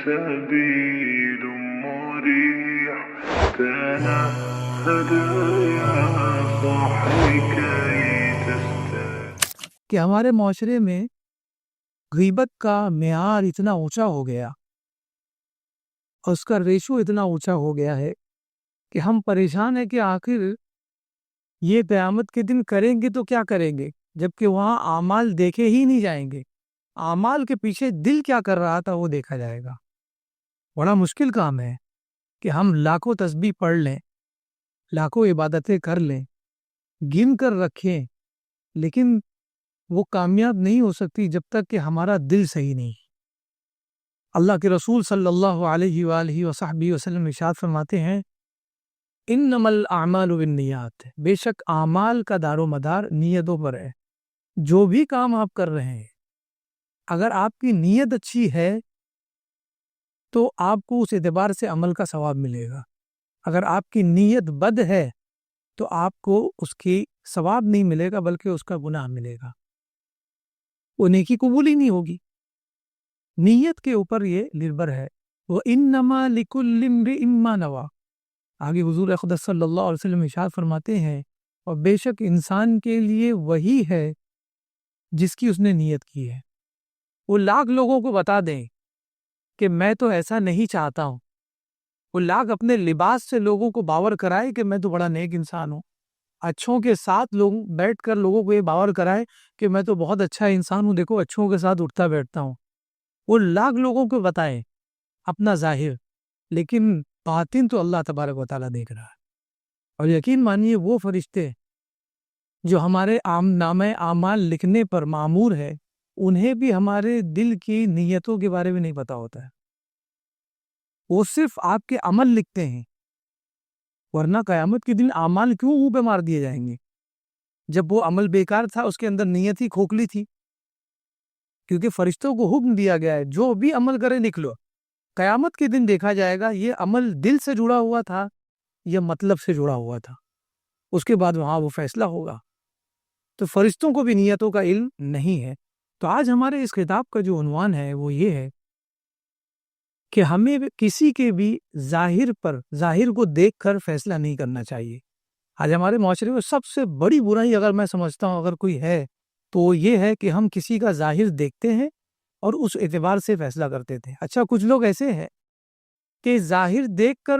سبيل مريح تنهد يا صاحي كي تستريح. کہ ہمارے معاشرے میں غیبت کا معیار اتنا اونچا ہو گیا اور اس کا ریشو اتنا اونچا ہو گیا ہے کہ ہم پریشان ہیں کہ آخر یہ قیامت کے دن کریں گے تو کیا کریں گے، جبکہ وہاں اعمال دیکھے ہی نہیں جائیں گے. اعمال کے پیچھے دل کیا کر رہا تھا وہ دیکھا جائے گا. بڑا مشکل کام ہے کہ ہم لاکھوں تسبیح پڑھ لیں، لاکھوں عبادتیں کر لیں، گن کر رکھیں، لیکن وہ کامیاب نہیں ہو سکتی جب تک کہ ہمارا دل صحیح نہیں. اللہ کے رسول صلی اللہ علیہ وآلہ وصحبہ وسلم ارشاد فرماتے ہیں انما الاعمال بالنیات، بے شک اعمال کا دار و مدار نیتوں پر ہے. جو بھی کام آپ کر رہے ہیں اگر آپ کی نیت اچھی ہے تو آپ کو اس اعتبار سے عمل کا ثواب ملے گا. اگر آپ کی نیت بد ہے تو آپ کو اس کی ثواب نہیں ملے گا بلکہ اس کا گناہ ملے گا، وہ نیکی قبول ہی نہیں ہوگی. نیت کے اوپر یہ نربھر ہے. وَإِنَّمَا لِكُلِّ امْرِئٍ مَّا نَوَىٰ، آگے حضور اقدس صلی اللہ علیہ وسلم ارشاد فرماتے ہیں اور بے شک انسان کے لیے وہی ہے جس کی اس نے نیت کی ہے. وہ لاکھ لوگوں کو بتا دیں کہ میں تو ایسا نہیں چاہتا ہوں، وہ لاکھ اپنے لباس سے لوگوں کو باور کرائے کہ میں تو بڑا نیک انسان ہوں، اچھوں کے ساتھ لوگ بیٹھ کر لوگوں کو یہ باور کرائے کہ میں تو بہت اچھا انسان ہوں، دیکھو اچھوں کے ساتھ اٹھتا بیٹھتا ہوں. وہ لاکھ لوگوں کو بتائیں اپنا ظاہر، لیکن باطن تو اللہ تبارک و تعالیٰ دیکھ رہا ہے. اور یقین مانیے وہ فرشتے جو ہمارے نامہ اعمال لکھنے پر مامور ہے انہیں بھی ہمارے دل کی نیتوں کے بارے میں نہیں پتا ہوتا ہے. وہ صرف آپ کے عمل لکھتے ہیں، ورنہ قیامت کے دن اعمال کیوں منہ پہ مار دیے جائیں گے جب وہ عمل بیکار تھا، اس کے اندر نیت ہی کھوکھلی تھی. کیونکہ فرشتوں کو حکم دیا گیا ہے جو بھی عمل کرے لکھ لو. قیامت کے دن دیکھا جائے گا یہ عمل دل سے جڑا ہوا تھا یا مطلب سے جڑا ہوا تھا، اس کے بعد وہاں وہ فیصلہ ہوگا. تو فرشتوں کو بھی نیتوں کا علم نہیں ہے. تو آج ہمارے اس خطاب کا جو عنوان ہے وہ یہ ہے کہ ہمیں کسی کے بھی ظاہر کو دیکھ کر فیصلہ نہیں کرنا چاہیے. آج ہمارے معاشرے میں سب سے بڑی برائی اگر میں سمجھتا ہوں اگر کوئی ہے تو یہ ہے کہ ہم کسی کا ظاہر دیکھتے ہیں اور اس اعتبار سے فیصلہ کرتے تھے. اچھا کچھ لوگ ایسے ہیں کہ ظاہر دیکھ کر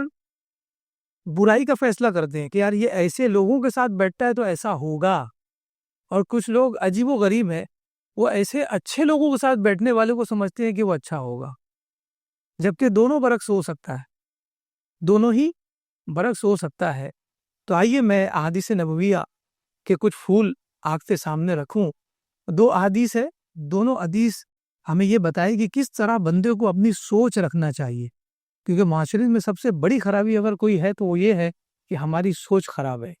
برائی کا فیصلہ کرتے ہیں کہ یار یہ ایسے لوگوں کے ساتھ بیٹھتا ہے تو ایسا ہوگا، اور کچھ لوگ عجیب و غریب ہیں وہ ایسے اچھے لوگوں کے ساتھ بیٹھنے والے کو سمجھتے ہیں کہ وہ اچھا ہوگا، جبکہ دونوں برعکس ہو سکتا ہے، دونوں ہی برعکس ہو سکتا ہے. تو آئیے میں احادیث نبویہ کے کچھ پھول آپ کے سامنے رکھوں. دو احادیث ہے، دونوں حدیث ہمیں یہ بتائے کہ کس طرح بندے کو اپنی سوچ رکھنا چاہیے، کیونکہ معاشرے میں سب سے بڑی خرابی اگر کوئی ہے تو وہ یہ ہے کہ ہماری سوچ خراب ہے،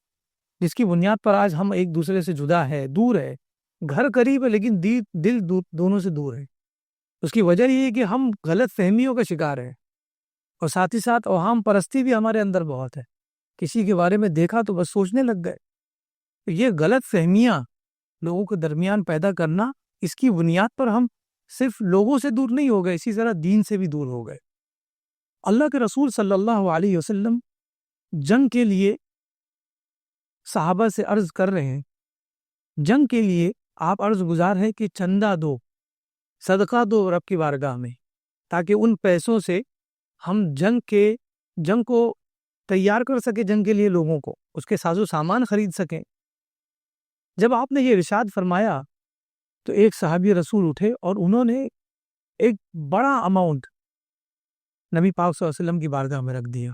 جس کی بنیاد پر آج ہم ایک دوسرے سے جدا ہے، دور ہے. گھر قریب ہے لیکن دل دونوں سے دور ہے. اس کی وجہ یہ ہے کہ ہم غلط فہمیوں کا شکار ہیں، اور ساتھ ہی ساتھ اوہام پرستی بھی ہمارے اندر بہت ہے. کسی کے بارے میں دیکھا تو بس سوچنے لگ گئے. یہ غلط فہمیاں لوگوں کے درمیان پیدا کرنا، اس کی بنیاد پر ہم صرف لوگوں سے دور نہیں ہو گئے، اسی طرح دین سے بھی دور ہو گئے. اللہ کے رسول صلی اللہ علیہ وسلم جنگ کے لیے صحابہ سے عرض کر رہے ہیں، جنگ کے لیے آپ عرض گزار ہیں کہ چندہ دو، صدقہ دو رب کی بارگاہ میں، تاکہ ان پیسوں سے ہم جنگ کو تیار کر سکیں، جنگ کے لیے لوگوں کو اس کے ساز و سامان خرید سکیں. جب آپ نے یہ ارشاد فرمایا تو ایک صحابی رسول اٹھے اور انہوں نے ایک بڑا اماؤنٹ نبی پاک صلی اللہ علیہ وسلم کی بارگاہ میں رکھ دیا.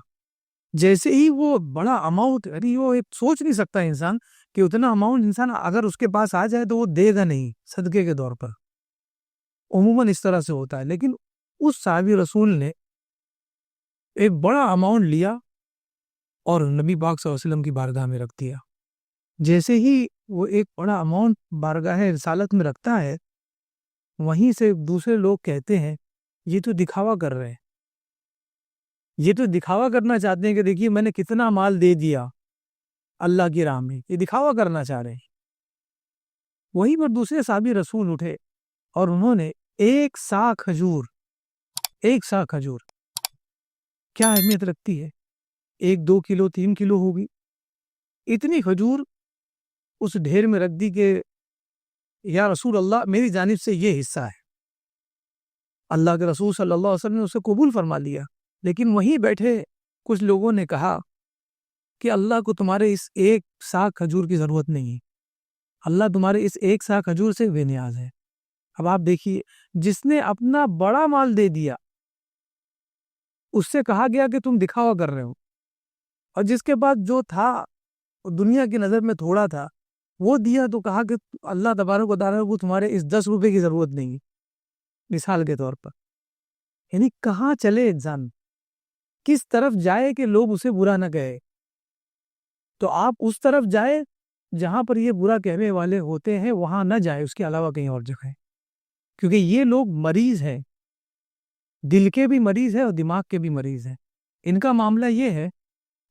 جیسے ہی وہ بڑا اماؤنٹ، وہ سوچ نہیں سکتا انسان کہ اتنا اماؤنٹ انسان اگر اس کے پاس آ جائے تو وہ دے گا نہیں صدقے کے طور پر، عموماً اس طرح سے ہوتا ہے. لیکن اس صحابی رسول نے ایک بڑا اماؤنٹ لیا اور نبی پاک صلی اللہ علیہ وسلم کی بارگاہ میں رکھ دیا. جیسے ہی وہ ایک بڑا اماؤنٹ بارگاہ رسالت میں رکھتا ہے، وہیں سے دوسرے لوگ کہتے ہیں یہ تو دکھاوا کر رہے ہیں، یہ تو دکھاوا کرنا چاہتے ہیں کہ دیکھیے میں نے کتنا مال دے دیا اللہ کی راہ میں، یہ دکھاوا کرنا چاہ رہے ہیں. وہیں پر دوسرے صحابی رسول اٹھے اور انہوں نے ایک سا کھجور ایک سا کھجور کیا اہمیت رکھتی ہے؟ 1-2 کلو 3 کلو ہوگی، اتنی کھجور اس ڈھیر میں رکھ دی کہ یا رسول اللہ میری جانب سے یہ حصہ ہے۔ اللہ کے رسول صلی اللہ علیہ وسلم نے اسے قبول فرما لیا، لیکن وہیں بیٹھے کچھ لوگوں نے کہا کہ اللہ کو تمہارے اس ایک سا کھجور کی ضرورت نہیں ہے، اللہ تمہارے اس ایک سا کھجور سے بے نیاز ہے۔ اب آپ دیکھیے، جس نے اپنا بڑا مال دے دیا اس سے کہا گیا کہ تم دکھاوا کر رہے ہو، اور جس کے بعد جو تھا دنیا کی نظر میں تھوڑا تھا وہ دیا تو کہا کہ اللہ تبارک و تعالیٰ کو تمہارے اس 10 روپے کی ضرورت نہیں ہے، مثال کے طور پر۔ یعنی کہاں چلے انسان، کس طرف جائے کہ لوگ اسے برا نہ کہے؟ تو آپ اس طرف جائے جہاں پر یہ برا کہنے والے ہوتے ہیں، وہاں نہ جائے، اس کے علاوہ کہیں اور جگہ، کیونکہ یہ لوگ مریض ہیں، دل کے بھی مریض ہیں اور دماغ کے بھی مریض ہیں۔ ان کا معاملہ یہ ہے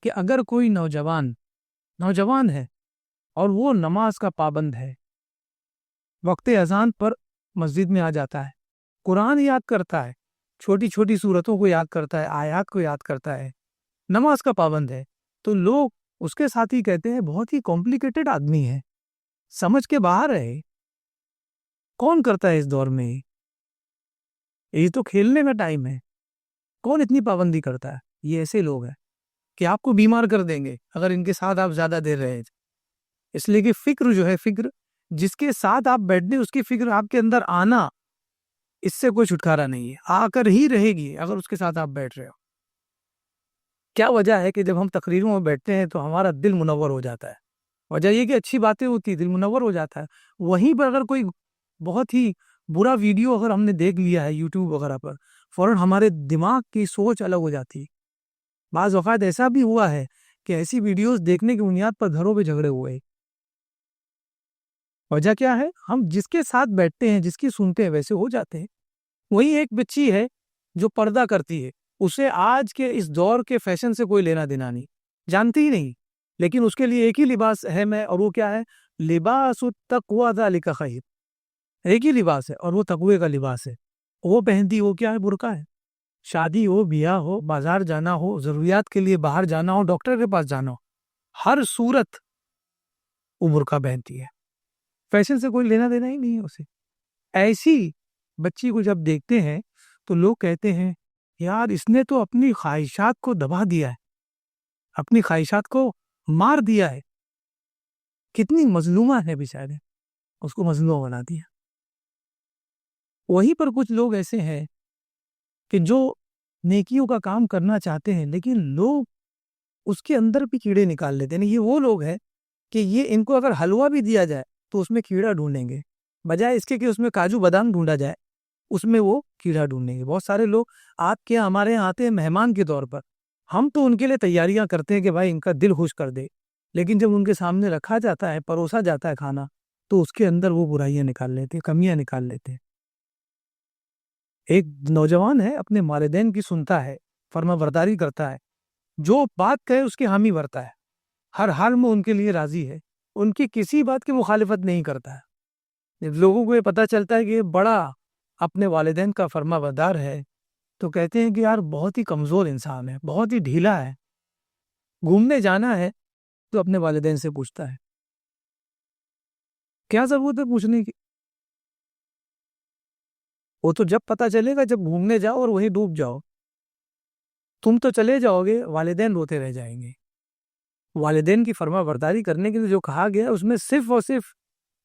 کہ اگر کوئی نوجوان ہے اور وہ نماز کا پابند ہے، وقت اذان پر مسجد میں آ جاتا ہے، قرآن یاد کرتا ہے، چھوٹی چھوٹی سورتوں کو یاد کرتا ہے، آیات کو یاد کرتا ہے، نماز کا پابند ہے، تو لوگ اس کے ساتھ ہی کہتے ہیں بہت ہی کمپلیکیٹڈ آدمی ہے، سمجھ کے باہر ہے، کون کرتا ہے اس دور میں، یہ تو کھیلنے کا ٹائم ہے، کون اتنی پابندی کرتا ہے؟ یہ ایسے لوگ ہیں کہ آپ کو بیمار کر دیں گے اگر ان کے ساتھ آپ زیادہ دیر رہے، اس لیے کہ فکر جو ہے، فکر جس کے ساتھ آپ بیٹھنے، اس کی فکر آپ کے اندر آنا، اس سے کوئی چھٹکارا نہیں ہے، آ کر ہی رہے گی اگر اس کے ساتھ آپ بیٹھ رہے ہو۔ کیا وجہ ہے کہ جب ہم تقریروں میں بیٹھتے ہیں تو ہمارا دل منور ہو جاتا ہے؟ وجہ یہ کہ اچھی باتیں ہوتی، دل منور ہو جاتا ہے۔ وہیں پر اگر کوئی بہت ہی برا ویڈیو اگر ہم نے دیکھ لیا ہے یوٹیوب وغیرہ پر، فوراً ہمارے دماغ کی سوچ الگ ہو جاتی۔ بعض اوقات ایسا بھی ہوا ہے کہ ایسی ویڈیوز دیکھنے کی بنیاد پر گھروں پہ جھگڑے ہوئے۔ وجہ کیا ہے؟ ہم جس کے ساتھ بیٹھتے ہیں، جس کی سنتے ہیں، ویسے ہو جاتے ہیں۔ وہی ایک بچی ہے جو پردہ کرتی ہے، اسے آج کے اس دور کے فیشن سے کوئی لینا دینا نہیں، جانتی ہی نہیں، لیکن اس کے لیے ایک ہی لباس اہم ہے، اور وہ کیا ہے؟ لباس التقوی ذالک خیر، ایک ہی لباس ہے اور وہ تقوی کا لباس ہے۔ وہ پہنتی، وہ کیا ہے؟ برقع ہے۔ شادی ہو، بیاہ ہو، بازار جانا ہو، ضروریات کے لیے باہر جانا ہو، ڈاکٹر کے پاس جانا ہو، ہر صورت وہ برقع پہنتی ہے، فیشن سے کوئی لینا دینا ہی نہیں ہے اسے۔ ایسی بچی کو جب دیکھتے ہیں تو لوگ کہتے ہیں یار اس نے تو اپنی خواہشات کو دبا دیا ہے، اپنی خواہشات کو مار دیا ہے، کتنی مظلومہ ہے بیچارے، اس کو مظلومہ بنا دیا۔ وہیں پر کچھ لوگ ایسے ہیں کہ جو نیکیوں کا کام کرنا چاہتے ہیں، لیکن لوگ اس کے اندر بھی کیڑے نکال لیتے ہیں۔ یہ وہ لوگ ہیں کہ یہ ان کو اگر حلوہ بھی دیا جائے تو اس میں کیڑا ڈھونڈیں گے، بجائے اس کے کہ اس میں کاجو بادام ڈھونڈا جائے، اس میں وہ کیڑا ڈھونڈیں گے۔ بہت سارے لوگ آپ کے ہمارے یہاں آتے ہیں مہمان کے طور پر، ہم تو ان کے لیے تیاریاں کرتے ہیں کہ بھائی ان کا دل خوش کر دے، لیکن جب ان کے سامنے رکھا جاتا ہے، پروسا جاتا ہے کھانا، تو اس کے اندر وہ برائیاں نکال لیتے ہیں، کمیاں نکال لیتے ہیں۔ ایک نوجوان ہے، اپنے والدین کی سنتا ہے، فرما برداری کرتا ہے، جو بات کہے اس کے حامی بھرتا ہے، ہر حال میں ان کے لیے راضی ہے، ان کی کسی بات کی مخالفت نہیں کرتا ہے۔ جب لوگوں کو یہ پتہ چلتا ہے کہ یہ بڑا اپنے والدین کا فرما بردار ہے، تو کہتے ہیں کہ یار بہت ہی کمزور انسان ہے، بہت ہی ڈھیلا ہے۔ گھومنے جانا ہے تو اپنے والدین سے پوچھتا ہے، کیا ضرورت ہے پوچھنے کی؟ وہ تو جب پتہ چلے گا جب گھومنے جاؤ اور وہیں ڈوب جاؤ۔ تم تو چلے جاؤ گے، والدین روتے رہ جائیں گے۔ والدین کی فرما برداری کرنے کے لیے جو کہا گیا اس میں صرف اور صرف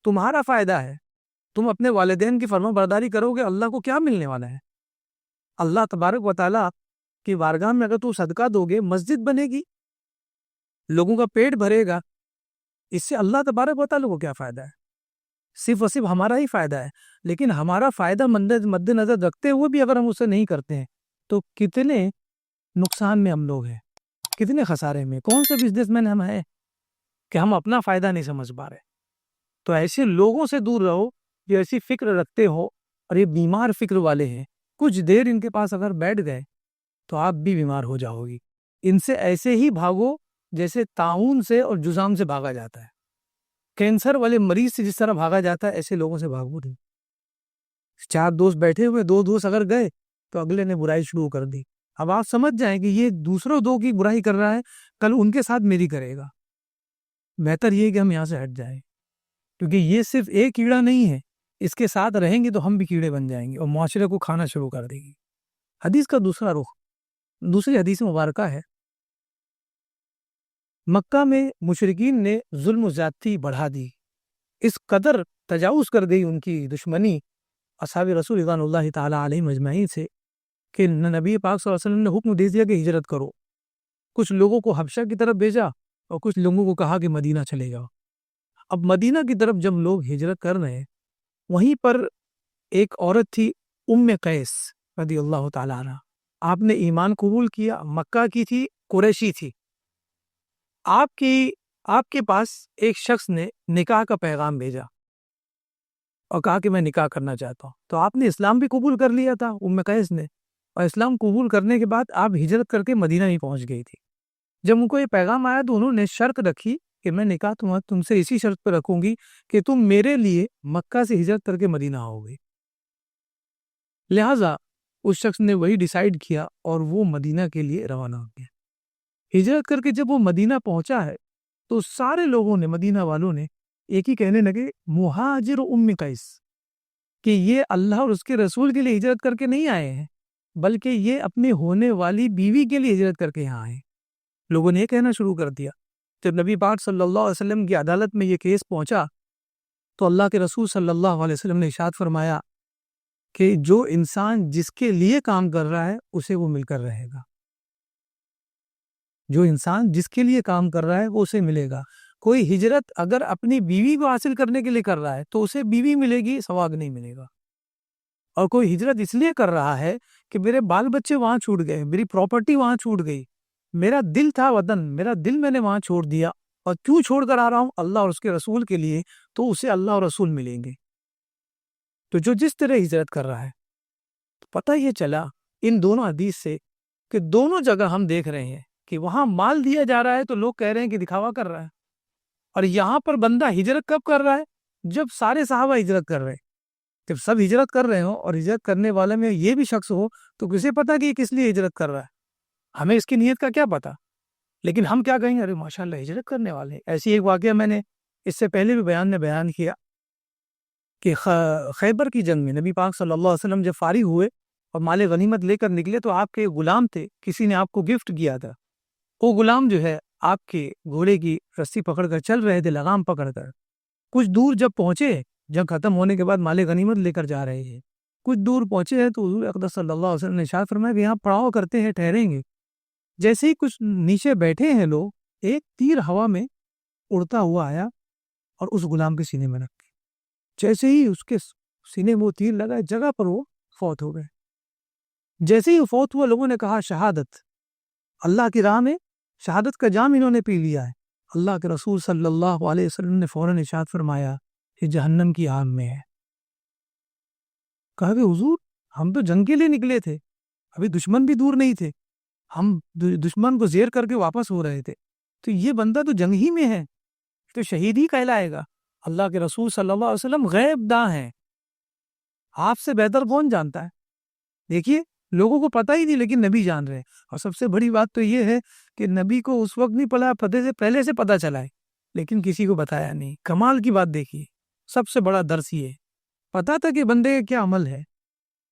تمہارا فائدہ ہے۔ تم اپنے والدین کی فرما برداری کرو گے، اللہ کو کیا ملنے والا ہے؟ اللہ تبارک و تعالیٰ کی بارگاہ میں اگر تو صدقہ دو گے، مسجد بنے گی، لوگوں کا پیٹ بھرے گا، اس سے اللہ تبارک و تعالیٰ کو کیا فائدہ ہے؟ صرف اور صرف ہمارا ہی فائدہ ہے۔ لیکن ہمارا فائدہ مد نظر رکھتے ہوئے بھی اگر ہم اسے نہیں کرتے ہیں تو کتنے نقصان میں ہم لوگ ہیں، کتنے خسارے میں۔ کون سے بزنس مین ہم ہیں کہ ہم اپنا فائدہ نہیں سمجھ پا رہے؟ تو ایسے لوگوں سے دور رہو جو ایسی فکر رکھتے ہو، اور یہ بیمار فکر والے ہیں، کچھ دیر ان کے پاس اگر بیٹھ گئے تو آپ بھی بیمار ہو جاؤ گی۔ ان سے ایسے ہی بھاگو جیسے طاعون سے اور جذام سے بھاگا جاتا ہے، کینسر والے مریض سے جس طرح بھاگا جاتا ہے، ایسے لوگوں سے بھاگو نہیں۔ 4 دوست بیٹھے ہوئے، 2 دوست اگر گئے تو اگلے نے برائی شروع کر دی. اب آپ سمجھ جائیں کہ یہ دوسروں دو کی برائی کر رہا ہے، کل ان کے ساتھ میری کرے گا. بہتر یہ کہ ہم یہاں سے ہٹ جائیں، کیونکہ یہ صرف ایک کیڑا نہیں ہے، اس کے ساتھ رہیں گے تو ہم بھی کیڑے بن جائیں گے اور معاشرے کو کھانا شروع کر دے گی. حدیث کا دوسرا رخ، دوسری حدیث مبارکہ ہے، مکہ میں مشرکین نے ظلم و زیادتی بڑھا دی، اس قدر تجاوز کر گئی ان کی دشمنی اصحاب رسول رضوان اللہ تعالیٰ علیہ مجمعین سے کہ نبی پاک صلی اللہ علیہ وسلم نے حکم دے دیا کہ ہجرت کرو. کچھ لوگوں کو حبشہ کی طرف بھیجا اور کچھ لوگوں کو کہا کہ مدینہ چلے جاؤ. اب مدینہ کی طرف جب لوگ ہجرت کر رہے ہیں، وہیں پر ایک عورت تھی ام قیس رضی اللہ تعالیٰ عنہ. آپ نے ایمان قبول کیا، مکہ کی تھی، قریشی تھی. آپ کے پاس ایک شخص نے نکاح کا پیغام بھیجا اور کہا کہ میں نکاح کرنا چاہتا ہوں. تو آپ نے اسلام بھی قبول کر لیا تھا ام قیس نے، اور اسلام قبول کرنے کے بعد آپ ہجرت کر کے مدینہ ہی پہنچ گئی تھی. جب ان کو یہ پیغام آیا تو انہوں نے شرط رکھی کہ میں نکاح تم سے اسی شرط پہ رکھوں گی کہ تم میرے لیے مکہ سے ہجرت کر کے مدینہ آؤ گے. لہٰذا اس شخص نے وہی ڈیسائیڈ کیا اور وہ مدینہ کے لیے روانہ ہو گیا. ہجرت کر کے جب وہ مدینہ پہنچا ہے تو سارے لوگوں نے، مدینہ والوں نے ایک ہی کہنے لگے مہاجر ام قیس، کہ یہ اللہ اور اس کے رسول کے لیے ہجرت کر کے نہیں آئے ہیں، بلکہ یہ اپنے ہونے والی بیوی کے لیے ہجرت کر کے یہاں آئے. لوگوں نے یہ کہنا شروع کر دیا. جب نبی پاک صلی اللہ علیہ وسلم کی عدالت میں یہ کیس پہنچا تو اللہ کے رسول صلی اللہ علیہ وسلم نے ارشاد فرمایا کہ جو انسان جس کے لیے کام کر رہا ہے اسے وہ مل کر رہے گا. جو انسان جس کے لیے کام کر رہا ہے وہ اسے ملے گا. کوئی ہجرت اگر اپنی بیوی کو حاصل کرنے کے لیے کر رہا ہے تو اسے بیوی ملے گی، ثواب نہیں ملے گا. اور کوئی ہجرت اس لیے کر رہا ہے کہ میرے بال بچے وہاں چھوٹ گئے، میری پراپرٹی وہاں چھوٹ گئی، میرا دل تھا وطن، میرا دل میں نے وہاں چھوڑ دیا، اور کیوں چھوڑ کر آ رہا ہوں؟ اللہ اور اس کے رسول کے لیے، تو اسے اللہ اور رسول ملیں گے. تو جو جس طرح ہجرت کر رہا ہے، پتہ یہ چلا ان دونوں حدیث سے کہ دونوں جگہ ہم دیکھ رہے ہیں کہ وہاں مال دیا جا رہا ہے تو لوگ کہہ رہے ہیں کہ دکھاوا کر رہا ہے، اور یہاں پر بندہ ہجرت کب کر رہا ہے؟ جب سارے صحابہ ہجرت کر رہے ہیں. جب سب ہجرت کر رہے ہوں اور ہجرت کرنے والے میں یہ بھی شخص ہو تو کسے پتا کہ یہ کس لیے ہجرت کر رہا ہے؟ ہمیں اس کی نیت کا کیا پتا؟ لیکن ہم کیا کہیں گے؟ ارے ماشاءاللہ ہجرت کرنے والے. ایسی ایک واقعہ میں نے اس سے پہلے بھی بیان کیا کہ خیبر کی جنگ میں نبی پاک صلی اللہ علیہ وسلم جب فارغ ہوئے اور مال غنیمت لے کر نکلے تو آپ کے غلام تھے، کسی نے آپ کو گفٹ کیا تھا. وہ غلام جو ہے آپ کے گھوڑے کی رسی پکڑ کر چل رہے تھے، لگام پکڑ کر. کچھ دور جب پہنچے، جنگ ختم ہونے کے بعد مال غنیمت لے کر جا رہے ہیں، کچھ دور پہنچے ہیں تو حضور اقدس صلی اللہ علیہ وسلم نے ارشاد فرمایا کہ یہاں پڑاؤ کرتے ہیں، ٹھہریں گے. جیسے ہی کچھ نیچے بیٹھے ہیں لوگ، ایک تیر ہوا میں اڑتا ہوا آیا اور اس غلام کے سینے میں رکھ گیا. جیسے ہی اس کے سینے میں وہ تیر لگا، جگہ پر وہ فوت ہو گئے. جیسے ہی وہ فوت ہوا، لوگوں نے کہا شہادت، اللہ کی راہ میں شہادت کا جام انہوں نے پی لیا ہے. اللہ کے رسول صلی اللہ علیہ وسلم نے فوراً ارشاد فرمایا کہ جہنم کی آگ میں ہے. کہا کہ حضور ہم تو جنگ کے لیے نکلے تھے، ابھی دشمن بھی دور نہیں تھے، ہم دشمن کو زیر کر کے واپس ہو رہے تھے، تو یہ بندہ تو جنگ ہی میں ہے، تو شہید ہی کہلائے گا. اللہ کے رسول صلی اللہ علیہ وسلم غیب داں ہیں، آپ سے بہتر کون جانتا ہے؟ دیکھیے لوگوں کو پتہ ہی نہیں، لیکن نبی جان رہے. اور سب سے بڑی بات تو یہ ہے کہ نبی کو اس وقت نہیں پہلے سے پتہ چلا ہے، لیکن کسی کو بتایا نہیں. کمال کی بات دیکھیے، سب سے بڑا درس یہ ہے، پتہ تھا کہ بندے کا کیا عمل ہے،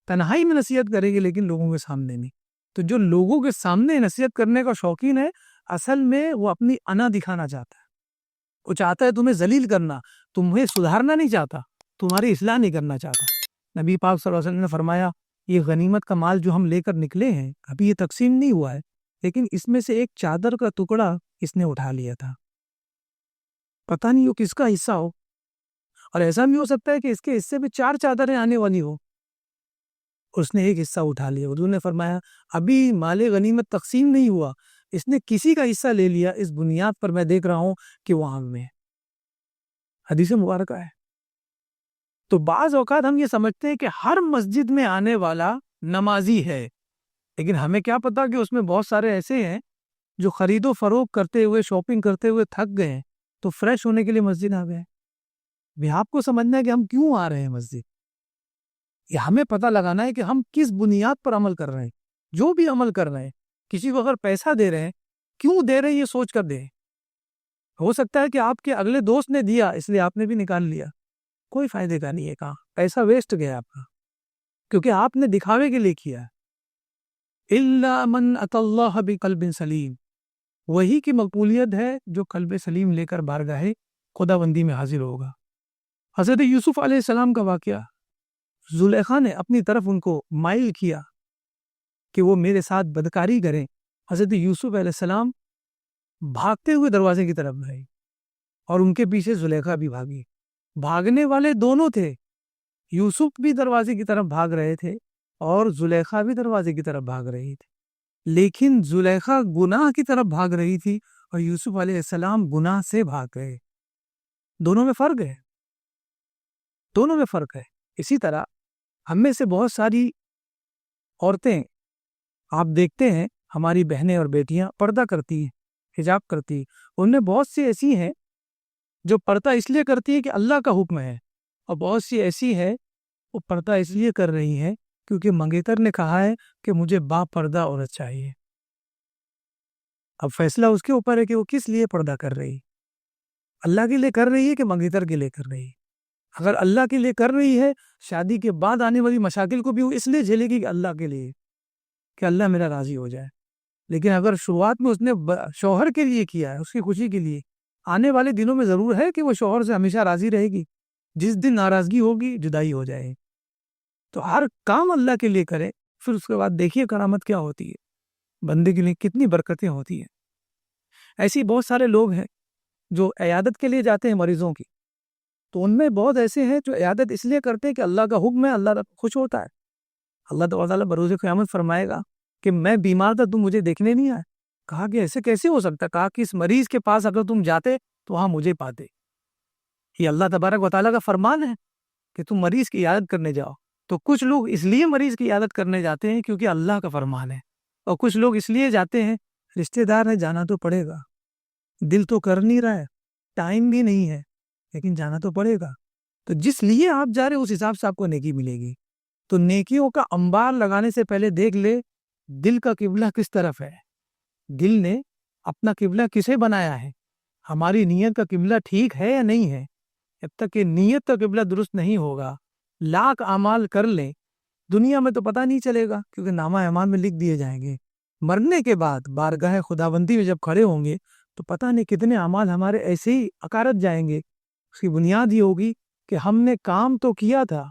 تنہائی میں نصیحت کرے گی لیکن لوگوں کے سامنے نہیں. تو جو لوگوں کے سامنے نصیحت کرنے کا شوقین ہے، اصل میں وہ اپنی انا دکھانا چاہتا ہے. وہ چاہتا ہے تمہیں ذلیل کرنا، تمہیں سدھارنا نہیں چاہتا، تمہاری اصلاح نہیں کرنا چاہتا. نبی پاک صلی اللہ علیہ وسلم نے فرمایا یہ غنیمت کا مال جو ہم لے کر نکلے ہیں، ابھی یہ تقسیم نہیں ہوا ہے، لیکن اس میں سے ایک چادر کا ٹکڑا اس نے اٹھا لیا تھا. پتہ نہیں وہ کس کا حصہ ہو، اور ایسا بھی ہو سکتا ہے کہ اس کے حصے میں 4 چادریں آنے والی ہو، اس نے ایک حصہ اٹھا لیا. حضور نے فرمایا ابھی مال غنیمت تقسیم نہیں ہوا، اس نے کسی کا حصہ لے لیا، اس بنیاد پر میں دیکھ رہا ہوں کہ وہ آگ میں ہے. حدیث مبارکہ ہے. تو بعض اوقات ہم یہ سمجھتے ہیں کہ ہر مسجد میں آنے والا نمازی ہے، لیکن ہمیں کیا پتا کہ اس میں بہت سارے ایسے ہیں جو خرید و فروخت کرتے ہوئے، شاپنگ کرتے ہوئے تھک گئے ہیں، تو فریش ہونے کے لیے مسجد آ گئے. بھی آپ کو سمجھنا ہے کہ ہم کیوں آ رہے ہیں مسجد. یہ ہمیں پتہ لگانا ہے کہ ہم کس بنیاد پر عمل کر رہے ہیں. جو بھی عمل کر رہے ہیں، کسی کو اگر پیسہ دے رہے ہیں، کیوں دے رہے ہیں یہ سوچ کر دیں. ہو سکتا ہے کہ آپ کے اگلے دوست نے دیا اس لیے آپ نے بھی نکال لیا، کوئی فائدے کا نہیں ہے. کہاں پیسہ ویسٹ گیا آپ کا، کیونکہ آپ نے دکھاوے کے لیے کیا. الا من اتى اللہ بقلب سلیم، وہی کی مقبولیت ہے جو قلب سلیم لے کر بارگاہ خدا بندی میں حاضر ہوگا. حضرت یوسف علیہ السلام کا واقعہ، زلیخا نے اپنی طرف ان کو مائل کیا کہ وہ میرے ساتھ بدکاری کریں. حضرت یوسف علیہ السلام بھاگتے ہوئے دروازے کی طرف گئے اور ان کے پیچھے زلیخا بھی بھاگی. بھاگنے والے دونوں تھے، یوسف بھی دروازے کی طرف بھاگ رہے تھے اور زلیخا بھی دروازے کی طرف بھاگ رہی تھی. لیکن زلیخا گناہ کی طرف بھاگ رہی تھی اور یوسف علیہ السلام گناہ سے بھاگ گئے. دونوں میں فرق ہے، دونوں میں فرق ہے. اسی طرح ہم میں سے بہت ساری عورتیں آپ دیکھتے ہیں، ہماری بہنیں اور بیٹیاں پردہ کرتی ہیں، حجاب کرتی ہیں. ان میں بہت سی ایسی ہیں جو پردہ اس لیے کرتی ہیں کہ اللہ کا حکم ہے، اور بہت سی ایسی ہے وہ پردہ اس لیے کر رہی ہیں کیونکہ منگیتر نے کہا ہے کہ مجھے با پردہ عورت چاہیے. اب فیصلہ اس کے اوپر ہے کہ وہ کس لیے پردہ کر رہی، اللہ کے لیے کر رہی ہے کہ منگیتر کے لیے کر رہی. اگر اللہ کے لیے کر رہی ہے، شادی کے بعد آنے والی مشاکل کو بھی وہ اس لیے جھیلے گی کہ اللہ کے لیے، کہ اللہ میرا راضی ہو جائے. لیکن اگر شروعات میں اس نے شوہر کے لیے کیا ہے، اس کی خوشی کے لیے، آنے والے دنوں میں ضرور ہے کہ وہ شوہر سے ہمیشہ راضی رہے گی. جس دن ناراضگی ہوگی جدائی ہو جائے. تو ہر کام اللہ کے لیے کرے، پھر اس کے بعد دیکھیے کرامت کیا ہوتی ہے، بندے کے لیے کتنی برکتیں ہوتی ہیں. ایسی بہت سارے لوگ ہیں جو عیادت کے لیے جاتے ہیں مریضوں کی، تو ان میں بہت ایسے ہیں جو عیادت اس لیے کرتے ہیں کہ اللہ کا حکم ہے، اللہ خوش ہوتا ہے. اللہ تعالیٰ بروز قیامت فرمائے گا کہ میں بیمار تھا، تم مجھے دیکھنے نہیں آئے. کہا کہ ایسے کیسے ہو سکتا؟ کہا کہ اس مریض کے پاس اگر تم جاتے تو وہاں مجھے پاتے. یہ اللہ تبارک و تعالیٰ کا فرمان ہے کہ تم مریض کی عیادت کرنے جاؤ. تو کچھ لوگ اس لیے مریض کی عیادت کرنے جاتے ہیں کیونکہ اللہ کا فرمان ہے، اور کچھ لوگ اس لیے جاتے ہیں رشتہ دار ہے، جانا تو پڑے گا، دل تو کر نہیں رہا ہے، ٹائم بھی نہیں ہے، لیکن جانا تو پڑے گا. تو جس لیے آپ جا رہے اس حساب سے آپ کو نیکی ملے گی. تو نیکیوں کا انبار لگانے سے پہلے دیکھ لے دل کا قبلہ کس طرف ہے، دل نے اپنا قبلہ کسے بنایا ہے، ہماری نیت کا قبلہ ٹھیک ہے یا نہیں ہے. جب تک کہ نیت کا قبلہ درست نہیں ہوگا، لاکھ اعمال کر لیں، دنیا میں تو پتہ نہیں چلے گا کیونکہ نامہ اعمال میں لکھ دیے جائیں گے. مرنے کے بعد بارگاہ خداوندی میں جب کھڑے ہوں گے تو پتہ نہیں کتنے اعمال ہمارے ایسے ہی اکارت جائیں گے. اس کی بنیاد یہ ہوگی کہ ہم نے کام تو کیا تھا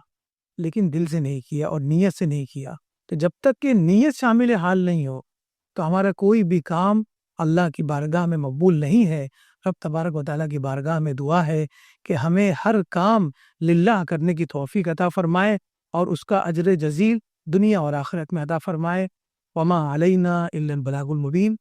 لیکن دل سے نہیں کیا اور نیت سے نہیں کیا. تو جب تک کہ نیت شامل حال نہیں ہو تو ہمارا کوئی بھی کام اللہ کی بارگاہ میں مقبول نہیں ہے. رب تبارک و تعالیٰ کی بارگاہ میں دعا ہے کہ ہمیں ہر کام للہ کرنے کی توفیق عطا فرمائے اور اس کا اجر جزیل دنیا اور آخرت میں عطا فرمائے. وما علینا الا البلاغ المبین.